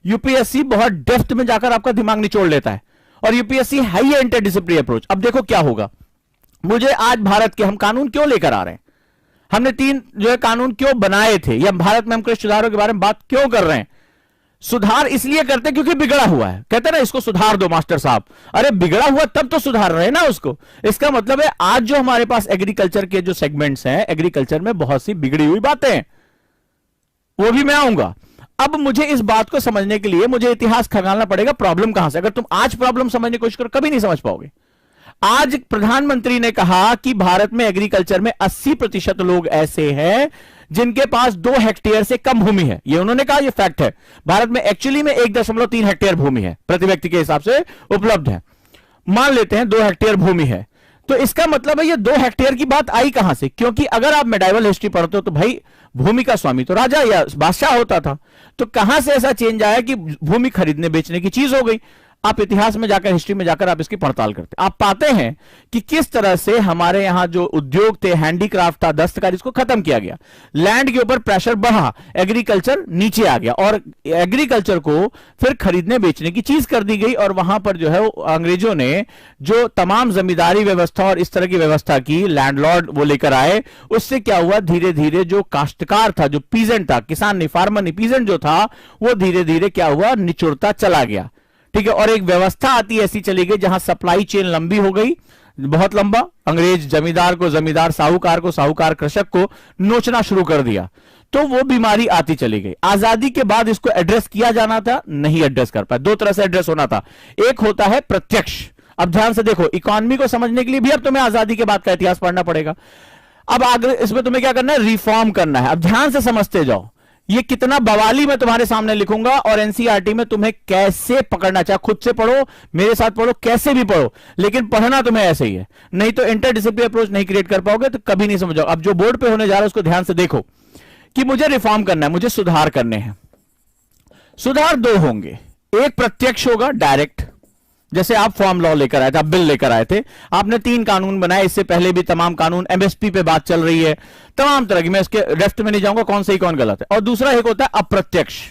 यूपीएससी बहुत डेप्थ में जाकर आपका दिमाग निचोड़ लेता है, और यूपीएससी है ही इंटरडिसिप्लिनरी अप्रोच। अब देखो क्या होगा, मुझे आज भारत के हम कानून क्यों लेकर आ रहे हैं, हमने 3 जो है कानून क्यों बनाए थे, या भारत में हम कृषि सुधारों के बारे में बात क्यों कर रहे हैं। सुधार इसलिए करते क्योंकि बिगड़ा हुआ है, कहते ना इसको सुधार दो मास्टर साहब, अरे बिगड़ा हुआ तब तो सुधार रहे ना उसको। इसका मतलब है आज जो हमारे पास एग्रीकल्चर के जो सेगमेंट्स हैं, एग्रीकल्चर में बहुत सी बिगड़ी हुई बातें हैं, वो भी मैं आऊंगा। अब मुझे इस बात को समझने के लिए मुझे इतिहास खंगालना पड़ेगा, प्रॉब्लम कहां से। अगर तुम आज प्रॉब्लम समझने की कोशिश करो कभी नहीं समझ पाओगे। आज प्रधानमंत्री ने कहा कि भारत में एग्रीकल्चर में 80% लोग ऐसे हैं जिनके पास 2 हेक्टेयर से कम भूमि है। ये उन्होंने कहा, ये फैक्ट है। भारत में एक्चुअली में 1.3 हेक्टेयर भूमि है, प्रति व्यक्ति के हिसाब से उपलब्ध है। मान लेते हैं 2 हेक्टेयर भूमि है, तो इसका मतलब है ये 2 हेक्टेयर की बात आई कहां से, क्योंकि अगर आप मेडाइवल हिस्ट्री पढ़ते हो तो भाई भूमि का स्वामी तो राजा या बादशाह होता था। तो कहां से ऐसा चेंज आया कि भूमि खरीदने बेचने की चीज हो गई। आप इतिहास में जाकर, हिस्ट्री में जाकर आप इसकी पड़ताल करते, आप पाते हैं कि किस तरह से हमारे यहां जो उद्योग थे, हैंडीक्राफ्ट था, दस्तकारी, इसको खत्म किया गया। लैंड के ऊपर प्रेशर बढ़ा, एग्रीकल्चर नीचे आ गया, और एग्रीकल्चर को फिर खरीदने बेचने की चीज कर दी गई। और वहां पर जो है अंग्रेजों ने जो तमाम जमींदारी व्यवस्था और इस तरह की व्यवस्था की, लैंडलॉर्ड वो लेकर आए। उससे क्या हुआ, धीरे धीरे जो काश्तकार था, जो पीजेंट था, किसान नहीं, फार्मर नहीं, पीजेंट जो था, वो धीरे धीरे क्या हुआ, निचुड़ता चला गया। ठीक है, और एक व्यवस्था आती ऐसी चली गई जहां सप्लाई चेन लंबी हो गई, बहुत लंबा। अंग्रेज जमींदार को जमींदार, साहूकार को साहूकार, कृषक को नोचना शुरू कर दिया, तो वो बीमारी आती चली गई। आजादी के बाद इसको एड्रेस किया जाना था, नहीं एड्रेस कर पाए। 2 तरह से एड्रेस होना था, एक होता है प्रत्यक्ष। अब ध्यान से देखो, इकोनॉमी को समझने के लिए भी अब तुम्हें आजादी के बाद का इतिहास पढ़ना पड़ेगा। अब आगे इसमें तुम्हें क्या करना है, रिफॉर्म करना है। अब ध्यान से समझते जाओ, ये कितना बवाली मैं तुम्हारे सामने लिखूंगा, और एनसीईआरटी में तुम्हें कैसे पकड़ना, चाहे खुद से पढ़ो, मेरे साथ पढ़ो, कैसे भी पढ़ो, लेकिन पढ़ना तुम्हें ऐसे ही है। नहीं तो इंटरडिसिप्लिनरी अप्रोच नहीं क्रिएट कर पाओगे तो कभी नहीं समझो। अब जो बोर्ड पे होने जा रहा है उसको ध्यान से देखो कि मुझे रिफॉर्म करना है, मुझे सुधार करने हैं। सुधार 2 होंगे, एक प्रत्यक्ष होगा, डायरेक्ट, जैसे आप फॉर्म लॉ लेकर आए थे, आप बिल लेकर आए थे, आपने 3 कानून बनाए, इससे पहले भी तमाम कानून, एमएसपी पे बात चल रही है, तमाम तरह की, मैं इसके लेफ्ट में नहीं जाऊंगा कौन सही कौन गलत है। और दूसरा एक होता है अप्रत्यक्ष।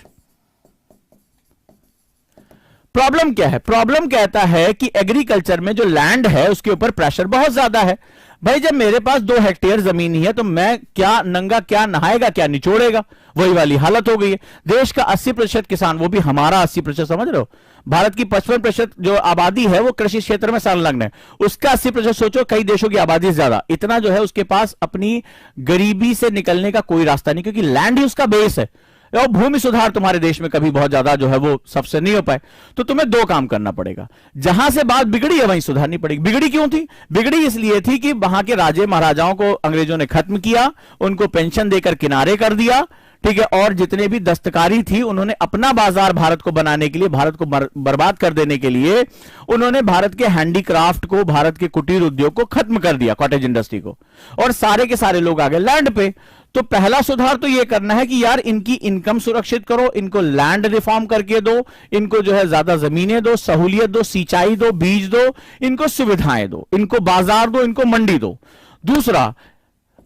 प्रॉब्लम क्या है, प्रॉब्लम कहता है कि एग्रीकल्चर में जो लैंड है उसके ऊपर प्रेशर बहुत ज्यादा है। भाई जब मेरे पास 2 हेक्टेयर जमीन ही है तो मैं क्या नंगा, क्या नहाएगा, क्या निचोड़ेगा, वही वाली हालत हो गई है। देश का 80% किसान, वो भी हमारा 80%, समझ रहे हो, भारत की 55% जो आबादी है वो कृषि क्षेत्र में संलग्न है, उसका 80%। सोचो कई देशों की आबादी से ज्यादा, इतना जो है उसके पास अपनी गरीबी से निकलने का कोई रास्ता नहीं, क्योंकि लैंड ही उसका बेस है। और भूमि सुधार तुम्हारे देश में कभी बहुत ज्यादा जो है वो सबसे नहीं हो पाए। तो तुम्हें 2 काम करना पड़ेगा, जहां से बात बिगड़ी है वहीं सुधारनी पड़ेगी। बिगड़ी क्यों थी, बिगड़ी इसलिए थी कि वहां के राजे महाराजाओं को अंग्रेजों ने खत्म किया, उनको पेंशन देकर किनारे कर दिया, ठीक है, और जितने भी दस्तकारी थी उन्होंने अपना बाजार भारत को बनाने के लिए, भारत को बर्बाद कर देने के लिए उन्होंने भारत के हैंडीक्राफ्ट को, भारत के कुटीर उद्योग को खत्म कर दिया, कॉटेज इंडस्ट्री को, और सारे के सारे लोग आ गए लैंड पे। तो पहला सुधार तो यह करना है कि यार इनकी इनकम सुरक्षित करो, इनको लैंड रिफॉर्म करके दो, इनको जो है ज्यादा जमीनें दो, सहूलियत दो, सिंचाई दो, बीज दो, इनको सुविधाएं दो, इनको बाजार दो, इनको मंडी दो। दूसरा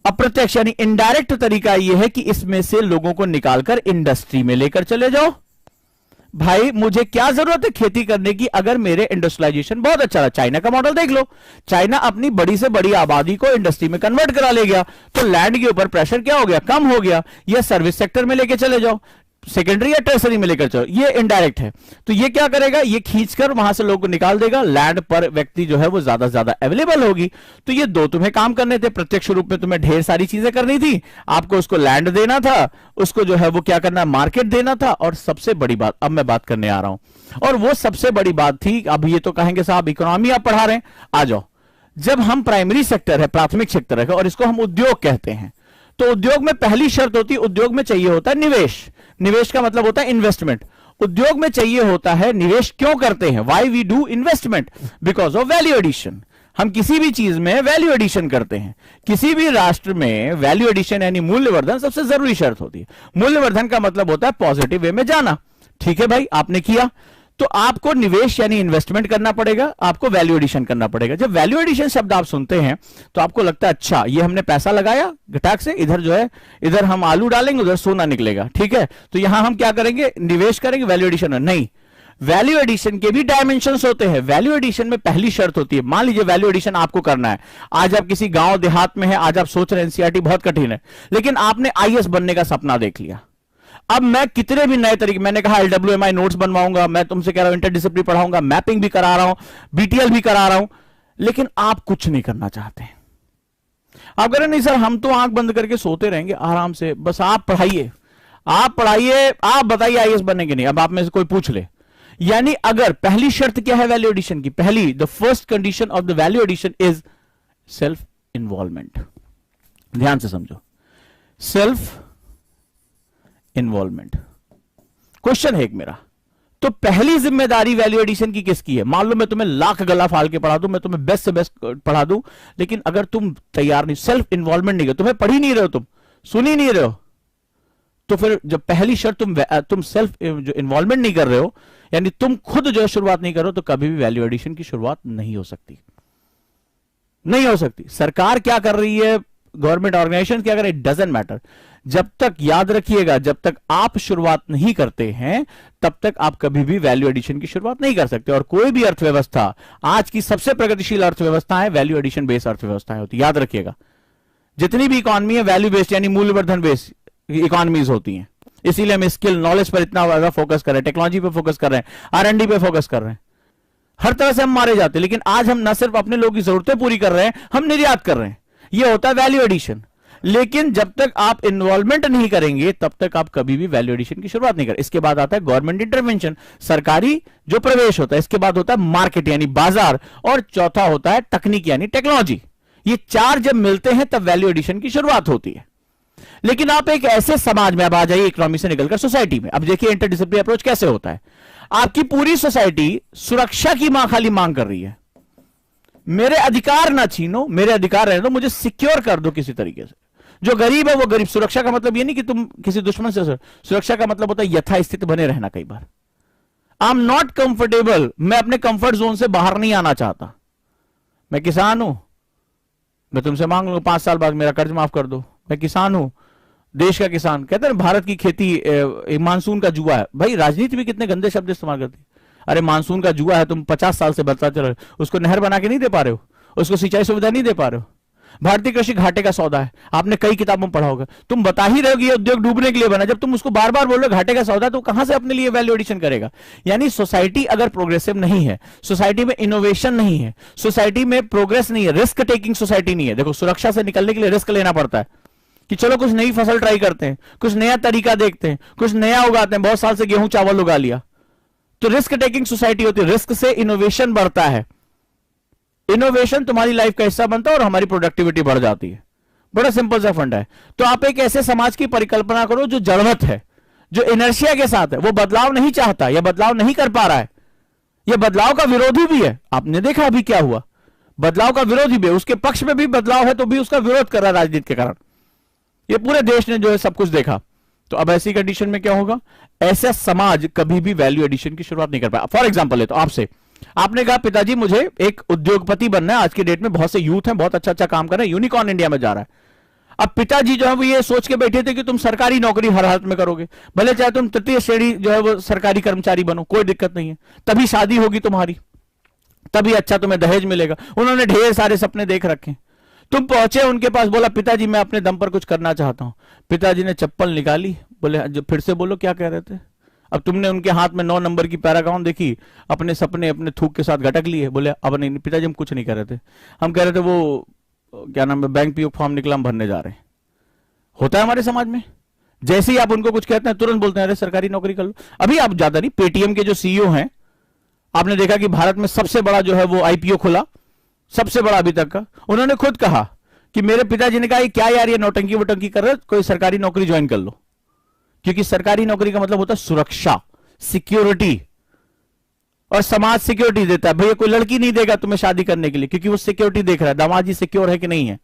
अप्रत्यक्ष यानी इनडायरेक्ट तरीका यह है कि इसमें से लोगों को निकालकर इंडस्ट्री में लेकर चले जाओ। भाई मुझे क्या जरूरत है खेती करने की अगर मेरे इंडस्ट्रियलाइजेशन बहुत अच्छा रहा। चाइना का मॉडल देख लो, चाइना अपनी बड़ी से बड़ी आबादी को इंडस्ट्री में कन्वर्ट करा ले गया, तो लैंड के ऊपर प्रेशर क्या हो गया, कम हो गया। या सर्विस सेक्टर में लेके चले जाओ, सेकेंडरी या टर्सरी में लेकर चलो, ये इनडायरेक्ट है। तो ये क्या करेगा, ये खींचकर वहां से लोगों को निकाल देगा, लैंड पर व्यक्ति जो है वो ज्यादा से ज्यादा अवेलेबल होगी। तो ये 2 तुम्हें काम करने थे। प्रत्यक्ष रूप में तुम्हें ढेर सारी चीजें करनी थी, आपको उसको लैंड देना था, उसको जो है वो क्या करना, मार्केट देना था, और सबसे बड़ी बात अब मैं बात करने आ रहा हूं, और वो सबसे बड़ी बात थी। अब ये तो कहेंगे साहब इकोनॉमी आप पढ़ा रहे हैं, आ जाओ। जब हम प्राइमरी सेक्टर है, प्राथमिक सेक्टर है, और इसको हम उद्योग कहते हैं, तो उद्योग में पहली शर्त होती है, उद्योग में चाहिए होता है निवेश। निवेश का मतलब होता है इन्वेस्टमेंट। उद्योग में चाहिए होता है निवेश। क्यों करते हैं, why we do investment, because of value addition. हम किसी भी चीज में वैल्यू एडिशन करते हैं। किसी भी राष्ट्र में वैल्यू एडिशन यानी मूल्यवर्धन सबसे जरूरी शर्त होती है। मूल्यवर्धन का मतलब होता है पॉजिटिव वे में जाना। ठीक है भाई, आपने किया तो आपको निवेश यानी इन्वेस्टमेंट करना पड़ेगा, आपको वैल्यू एडिशन करना पड़ेगा। जब वैल्यू एडिशन शब्द आप सुनते हैं तो आपको लगता है अच्छा ये हमने पैसा लगाया घटाक से, इधर जो है इधर हम आलू डालेंगे उधर सोना निकलेगा, ठीक है, तो यहां हम क्या करेंगे, निवेश करेंगे, वैल्यू एडिशन नहीं। वैल्यू एडिशन के भी डायमेंशंस होते हैं। वैल्यू एडिशन में पहली शर्त होती है, मान लीजिए वैल्यू एडिशन आपको करना है, आज आप किसी गांव देहात में है, आज आप सोच रहे हैं एनसीईआरटी बहुत कठिन है, लेकिन आपने आईएएस बनने का सपना देख लिया। अब मैं कितने भी नए तरीके, मैंने कहा एलडब्ल्यूएमआई नोट्स बनवाऊंगा, मैं तुमसे कह रहा हूं इंटरडिसिप्लिनरी पढ़ाऊंगा, मैपिंग भी करा रहा हूं, बीटीएल भी करा रहा हूं, लेकिन आप कुछ नहीं करना चाहते। आप कह रहे नहीं सर हम तो आंख बंद करके सोते रहेंगे आराम से, बस आप पढ़ाइए, आप पढ़ाइए, आप बताइए आईएएस बनने के नहीं। अब आप में से कोई पूछ ले, यानी अगर पहली शर्त क्या है वैल्यू एडिशन की, पहली the first condition of the value addition is self involvement. ध्यान से समझो, सेल्फ इन्वॉल्वमेंट। क्वेश्चन है एक मेरा, तो पहली जिम्मेदारी वैल्यू एडिशन की किसकी है? मान लो मैं तुम्हें लाख गला फाड़ के पढ़ा दूं, मैं तुम्हें बेस्ट से बेस्ट पढ़ा दूं, लेकिन अगर तुम तैयार नहीं, सेल्फ इन्वॉल्वमेंट नहीं कर, तुम्हें पढ़ ही नहीं रहे हो, तुम सुन ही नहीं रहे हो, तो फिर जब पहली शर्त तुम सेल्फ जो इन्वॉल्वमेंट नहीं कर रहे हो, यानी तुम खुद जो है शुरुआत नहीं कर रहे हो, तो कभी भी वैल्यू एडिशन की शुरुआत नहीं हो सकती, नहीं हो सकती। सरकार क्या कर रही है, गवर्नमेंट ऑर्गेनाइजेशन क्या कर रही है, डजंट मैटर। जब तक, याद रखिएगा, जब तक आप शुरुआत नहीं करते हैं तब तक आप कभी भी वैल्यू एडिशन की शुरुआत नहीं कर सकते। और कोई भी अर्थव्यवस्था, आज की सबसे प्रगतिशील अर्थव्यवस्था है वैल्यू एडिशन बेस्ड अर्थव्यवस्थाएं होती, याद रखिएगा। जितनी भी इकॉनमी है वैल्यू बेस्ड यानी मूल्यवर्धन बेस्ड इकॉनमीज होती हैं, इसीलिए हम स्किल नॉलेज पर इतना ज्यादा फोकस कर रहे हैं, टेक्नोलॉजी पे फोकस कर रहे हैं, आर&डी पे फोकस कर रहे हैं, हर तरह से हम मारे जाते हैं। लेकिन आज हम न सिर्फ अपने लोगों की जरूरतें पूरी कर रहे हैं, हम निर्यात कर रहे हैं, यह होता है वैल्यू एडिशन। लेकिन जब तक आप इन्वॉल्वमेंट नहीं करेंगे तब तक आप कभी भी वैल्यू एडिशन की शुरुआत नहीं करें। इसके बाद आता है गवर्नमेंट इंटरवेंशन, सरकारी जो प्रवेश होता है, इसके बाद होता है मार्केट यानी बाजार, और चौथा होता है तकनीक यानी टेक्नोलॉजी। ये चार जब मिलते हैं तब वैल्यू एडिशन की शुरुआत होती है। लेकिन आप एक ऐसे समाज में, अब आ जाइए इकोनॉमी से निकलकर सोसाइटी में, अब देखिए इंटरडिसिप्लिनरी अप्रोच कैसे होता है। आपकी पूरी सोसाइटी सुरक्षा की खाली मांग कर रही है, मेरे अधिकार ना छीनो, मेरे अधिकार रहने दो, मुझे सिक्योर कर दो किसी तरीके से। जो गरीब है वो गरीब, सुरक्षा का मतलब ये नहीं कि तुम किसी दुश्मन से, सुरक्षा का मतलब होता है यथास्थिति बने रहना। कई बार आई एम नॉट कंफर्टेबल, मैं अपने कंफर्ट जोन से बाहर नहीं आना चाहता, मैं किसान हूं, मैं तुमसे मांग लूं 5 साल बाद मेरा कर्ज माफ कर दो, मैं किसान हूं, देश का किसान। कहते हैं भारत की खेती मानसून का जुआ है। भाई राजनीति भी कितने गंदे शब्द इस्तेमाल करती है, अरे मानसून का जुआ है, तुम 50 साल से बदलता चल रहे हो, उसको नहर बना के नहीं दे पा रहे हो, उसको सिंचाई सुविधा नहीं दे पा रहे हो। भारतीय कृषि घाटे का सौदा है, आपने कई किताबों में पढ़ा होगा, तुम बता ही रहे हो कि ये उद्योग डूबने के लिए बना, जब तुम उसको बार बार बोल रहे हो घाटे का सौदा, तो कहां से अपने लिए वैल्यू एडिशन करेगा? यानी सोसाइटी अगर प्रोग्रेसिव नहीं है, सोसाइटी में इनोवेशन नहीं है, सोसाइटी में प्रोग्रेस नहीं है, रिस्क टेकिंग सोसाइटी नहीं है। देखो सुरक्षा से निकलने के लिए रिस्क लेना पड़ता है कि चलो कुछ नई फसल ट्राई करते हैं, कुछ नया तरीका देखते हैं, कुछ नया उगाते हैं, बहुत साल से गेहूं चावल उगा लिया, तो रिस्क टेकिंग सोसाइटी होती है। रिस्क से इनोवेशन बढ़ता है, इनोवेशन तुम्हारी लाइफ का हिस्सा बनता है और हमारी प्रोडक्टिविटी बढ़ जाती है। बड़ा सिंपल सा फंडा है। तो आप एक ऐसे समाज की परिकल्पना करो जो जड़वत है, जो इनर्शिया के साथ है, वो बदलाव नहीं चाहता या बदलाव नहीं कर पा रहा है, यह बदलाव का विरोधी भी है। आपने देखा अभी क्या हुआ, बदलाव का विरोधी भी है, उसके पक्ष में भी बदलाव है तो भी उसका विरोध कर रहा है राजनीति के कारण। ये पूरे देश ने जो है सब कुछ देखा। तो अब ऐसी कंडीशन में क्या होगा, ऐसा समाज कभी भी वैल्यू एडिशन की शुरुआत नहीं कर पाया। फॉर एग्जाम्पल है, तो आपसे आपने कहा पिताजी मुझे एक उद्योगपति बनना है, आज की डेट में बहुत से यूथ हैं, बहुत अच्छा अच्छा काम कर रहे हैं, यूनिकॉर्न इंडिया में जा रहा है। अब पिताजी जो है वो ये सोच के बैठे थे कि तुम सरकारी नौकरी हर हालत में करोगे, भले चाहे तुम तृतीय श्रेणी जो है वो सरकारी कर्मचारी बनो, कोई दिक्कत नहीं है, तभी शादी होगी तुम्हारी, तभी अच्छा तुम्हें दहेज मिलेगा। उन्होंने ढेर सारे सपने देख रखे। तुम पहुंचे उनके पास, बोला पिताजी मैं अपने दम पर कुछ करना चाहता हूं। पिताजी ने चप्पल निकाली, बोले फिर से बोलो क्या कह रहे थे। अब तुमने उनके हाथ में 9 नंबर की पैराग्राफ देखी, अपने सपने अपने थूक के साथ घटक लिए। बोले अब नहीं पिताजी हम कुछ नहीं कह रहे थे, हम कह रहे थे वो क्या नाम है बैंक पीओ फॉर्म निकला, हम भरने जा रहे हैं। होता है हमारे समाज में, जैसे ही आप उनको कुछ कहते हैं तुरंत बोलते हैं अरे सरकारी नौकरी कर लो। अभी आप ज्यादा नहीं, पेटीएम के जो सीईओ हैं, आपने देखा कि भारत में सबसे बड़ा जो है वो आईपीओ खुला, सबसे बड़ा अभी तक का। उन्होंने खुद कहा कि मेरे पिताजी ने कहा क्या यार ये नौटंकी वोटंकी कर रहे, कोई सरकारी नौकरी ज्वाइन कर लो, क्योंकि सरकारी नौकरी का मतलब होता है सुरक्षा, सिक्योरिटी, और समाज सिक्योरिटी देता है। भैया कोई लड़की नहीं देगा तुम्हें शादी करने के लिए, क्योंकि वो सिक्योरिटी देख रहा है दामाद जी सिक्योर है कि नहीं है।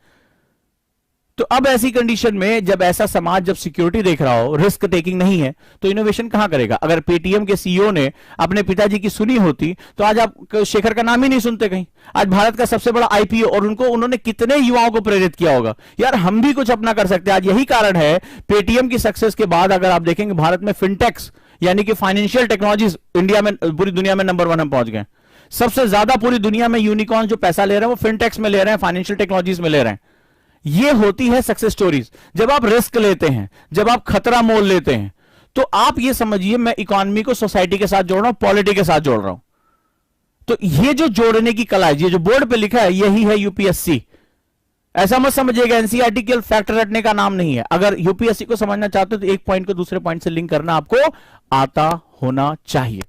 तो अब ऐसी कंडीशन में जब ऐसा समाज जब सिक्योरिटी देख रहा हो, रिस्क टेकिंग नहीं है, तो इनोवेशन कहां करेगा? अगर पेटीएम के सीईओ ने अपने पिताजी की सुनी होती तो आज आप शेखर का नाम ही नहीं सुनते कहीं। आज भारत का सबसे बड़ा आईपीओ, और उन्होंने कितने युवाओं को प्रेरित किया होगा, यार हम भी कुछ अपना कर सकते हैं। आज यही कारण है पेटीएम की सक्सेस के बाद अगर आप देखेंगे भारत में फिनटेक्स यानी कि फाइनेंशियल टेक्नोलॉजीज इंडिया में, पूरी दुनिया में नंबर 1 हम पहुंच गए। सबसे ज्यादा पूरी दुनिया में यूनिकॉर्न जो पैसा ले रहे हैं वो फिनटेक्स में ले रहे हैं, फाइनेंशियल टेक्नोलॉजीज में ले रहे हैं। ये होती है सक्सेस स्टोरीज। जब आप रिस्क लेते हैं, जब आप खतरा मोल लेते हैं, तो आप ये समझिए मैं इकोनॉमी को सोसाइटी के साथ जोड़ रहा हूं, पॉलिटी के साथ जोड़ रहा हूं। तो ये जो जोड़ने की कला है, ये जो बोर्ड पे लिखा है, यही है यूपीएससी। ऐसा मत समझिएगा एनसीईआरटी केवल फैक्ट रटने का नाम नहीं है। अगर यूपीएससी को समझना चाहते हो तो एक पॉइंट को दूसरे पॉइंट से लिंक करना आपको आता होना चाहिए।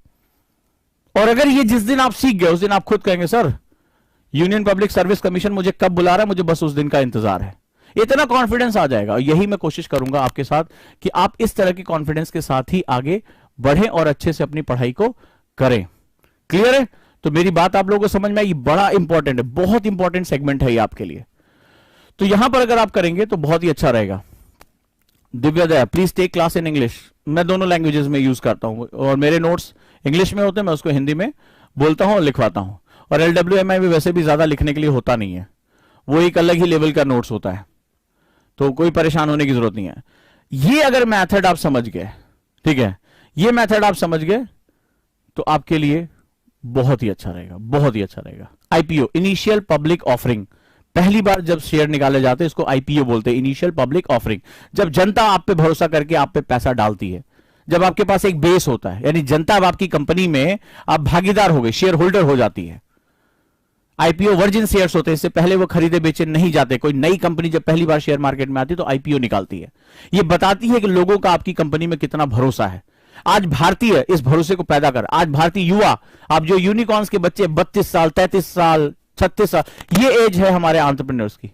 और अगर ये जिस दिन आप सीख गए उस दिन आप खुद कहेंगे sir union public service commission मुझे कब बुला रहा है, मुझे बस उस दिन का इंतजार है। इतना कॉन्फिडेंस आ जाएगा। यही मैं कोशिश करूंगा आपके साथ कि आप इस तरह के कॉन्फिडेंस के साथ ही आगे बढ़ें और अच्छे से अपनी पढ़ाई को करें। क्लियर है? तो मेरी बात आप लोगों को समझ में आई? बड़ा इंपॉर्टेंट है, बहुत इंपॉर्टेंट सेगमेंट है ये आपके लिए। तो यहां पर अगर आप करेंगे तो बहुत ही अच्छा रहेगा। Divyoday please take class in English. मैं दोनों लैंग्वेजेस में यूज करता हूं और मेरे नोट्स इंग्लिश में होते हैं, मैं उसको हिंदी में बोलता हूं और लिखवाता हूं। और LWMI भी वैसे भी ज्यादा लिखने के लिए होता नहीं है, वो एक अलग ही लेवल का नोट्स होता है, तो कोई परेशान होने की जरूरत नहीं है। ये अगर मेथड आप समझ गए, ठीक है, ये मेथड आप समझ गए तो आपके लिए बहुत ही अच्छा रहेगा, बहुत ही अच्छा रहेगा। आईपीओ, इनिशियल पब्लिक ऑफरिंग, पहली बार जब शेयर निकाले जाते हैं इसको आईपीओ बोलते हैं, इनिशियल पब्लिक ऑफरिंग। जब जनता आप पे भरोसा करके आप पे पैसा डालती है, जब आपके पास एक बेस होता है, यानी जनता अब आपकी कंपनी में आप भागीदार हो गए, शेयर होल्डर हो जाती है। आईपीओ वर्जिन शेयर्स होते हैं, इससे पहले वो खरीदे बेचे नहीं जाते। कोई नई कंपनी जब पहली बार शेयर मार्केट में आती है तो आईपीओ निकालती है। ये बताती है कि लोगों का आपकी कंपनी में कितना भरोसा है। आज भारतीय इस भरोसे को पैदा कर, आज भारतीय युवा, आप जो यूनिकॉर्न्स के बच्चे 32 साल 33 साल 36 साल, ये एज है हमारे एंटरप्रेन्योर्स की,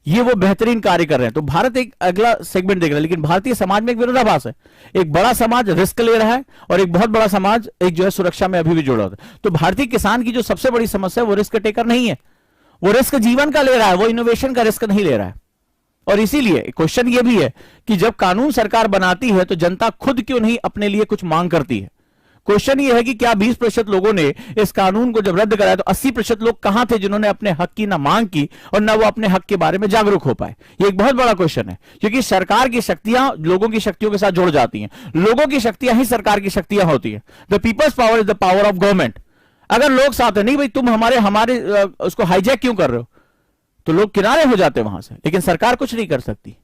ये वो बेहतरीन कार्य कर रहे हैं। तो भारत एक अगला सेगमेंट देख रहा है, लेकिन भारतीय समाज में एक विरोधाभास है। एक बड़ा समाज रिस्क ले रहा है और एक बहुत बड़ा समाज एक जो है सुरक्षा में अभी भी जुड़ा होता है। तो भारतीय किसान की जो सबसे बड़ी समस्या है वो रिस्क टेकर नहीं है, वो रिस्क जीवन का ले रहा है, वो इनोवेशन का रिस्क नहीं ले रहा है। और इसीलिए क्वेश्चन ये भी है कि जब कानून सरकार बनाती है तो जनता खुद क्यों नहीं अपने लिए कुछ मांग करती है। क्वेश्चन ये है कि क्या 20% लोगों ने इस कानून को जब रद्द कराया तो 80% लोग कहां थे जिन्होंने अपने हक की ना मांग की और ना वो अपने हक के बारे में जागरूक हो पाए। ये एक बहुत बड़ा क्वेश्चन है, क्योंकि सरकार की शक्तियां लोगों की शक्तियों के साथ जुड़ जाती हैं, लोगों की शक्तियां ही सरकार की शक्तियां होती है। The peoples power is the power of government. अगर लोग साथ है, नहीं भाई तुम हमारे उसको हाईजैक क्यों कर रहे हो, तो लोग किनारे हो जाते हैं वहां से, लेकिन सरकार कुछ नहीं कर सकती।